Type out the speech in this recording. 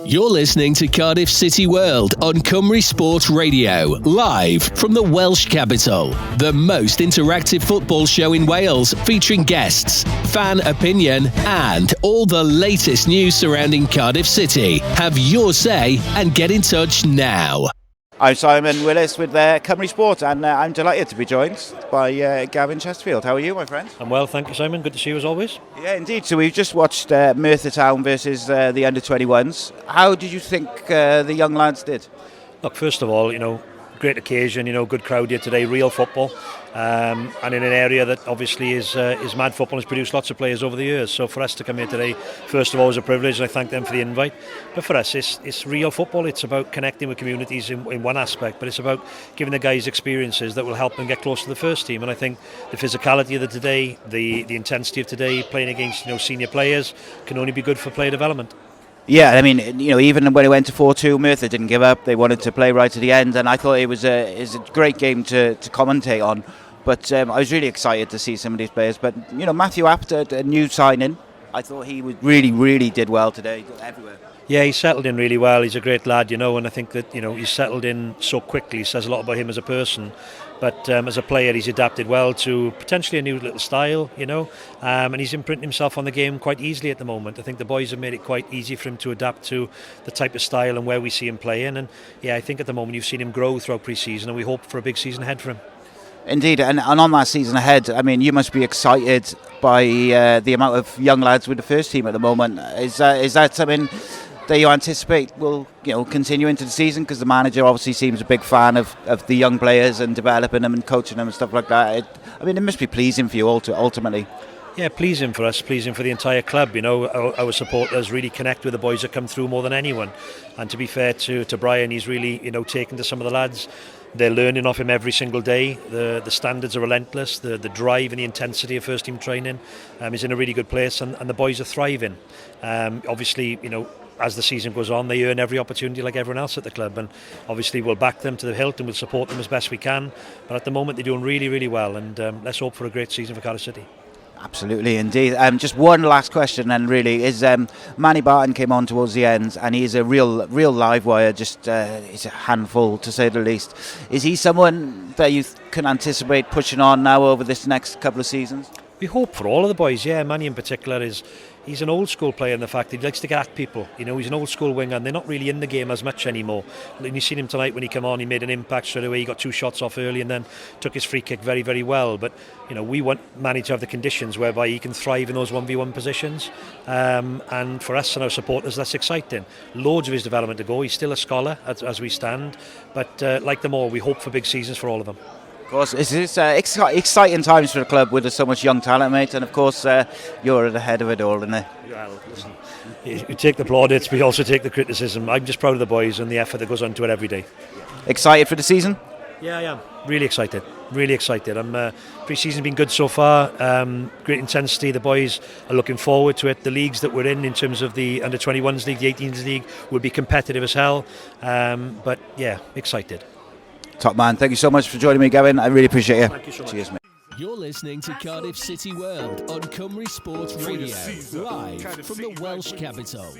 You're listening to Cardiff City World on Cymru Sport Radio, live from the Welsh capital. The most interactive football show in Wales, featuring guests, fan opinion, and all the latest news surrounding Cardiff City. Have your say and get in touch now. I'm Simon Willis with Cymru Sport, and I'm delighted to be joined by Gav Chesterfield. How are you, my friend? I'm well, thank you, Simon. Good to see you as always. Yeah, indeed. So we've just watched Merthyr Town versus the under-21s. How did you think the young lads did? Look, first of all, great occasion, good crowd here today, real football, and in an area that obviously is mad football and has produced lots of players over the years. So for us to come here today, first of all, is a privilege, and I thank them for the invite. But for us, it's real football. It's about connecting with communities in one aspect, but it's about giving the guys experiences that will help them get close to the first team. And I think the physicality of today, the intensity of today, playing against senior players, can only be good for player development. Yeah, I mean, even when it went to 4-2, Merthyr didn't give up. They wanted to play right to the end, and I thought it was a great game to commentate on. But I was really excited to see some of these players. But, Matthew Apt, a new signing, I thought he really did well today, everywhere. Yeah, he settled in really well. He's a great lad, and I think that, he's settled in so quickly. It says a lot about him as a person. But as a player, he's adapted well to potentially a new little style, and he's imprinting himself on the game quite easily at the moment. I think the boys have made it quite easy for him to adapt to the type of style and where we see him playing. And yeah, I think at the moment you've seen him grow throughout pre-season, and we hope for a big season ahead for him. Indeed, and on that season ahead, I mean, you must be excited by the amount of young lads with the first team at the moment. Is that something that you anticipate will continue into the season, because the manager obviously seems a big fan of the young players and developing them and coaching them and stuff like that? It must be pleasing for you ultimately. Yeah, pleasing for us, pleasing for the entire club. Our supporters really connect with the boys that come through more than anyone. And to be fair to Brian, he's really taken to some of the lads. They're learning off him every single day. The standards are relentless. The drive and the intensity of first team training is in a really good place, and the boys are thriving. Obviously, as the season goes on, they earn every opportunity like everyone else at the club, and obviously we'll back them to the hilt and we'll support them as best we can. But at the moment they're doing really, really well, and let's hope for a great season for Cardiff City. Absolutely, indeed. Just one last question then, really, is Manny Barton came on towards the end, and he's a real live wire, just he's a handful to say the least. Is he someone that you can anticipate pushing on now over this next couple of seasons? We hope for all of the boys, yeah. Manny in particular he's an old school player in the fact that he likes to get at people. He's an old school winger, and they're not really in the game as much anymore. And you've seen him tonight when he came on, he made an impact straight away. He got 2 shots off early and then took his free kick very, very well. But we want Manny to have the conditions whereby he can thrive in those 1v1 positions. And for us and our supporters, that's exciting. Loads of his development to go. He's still a scholar as we stand. But like them all, we hope for big seasons for all of them. Of course, it's exciting times for the club with so much young talent, mate, and of course you're at the head of it all, isn't it? Well, listen, you take the plaudits, but you also take the criticism. I'm just proud of the boys and the effort that goes onto it every day. Excited for the season? Yeah, I am. Really excited. Really excited. Pre-season's been good so far. Great intensity. The boys are looking forward to it. The leagues that we're in terms of the under-21s league, the 18s league, will be competitive as hell. But yeah, excited. Top man, thank you so much for joining me, Gavin. I really appreciate it. Thank you so much. Cheers, mate. You're listening to Cardiff City World on Cymru Sport Radio, live from the Welsh capital.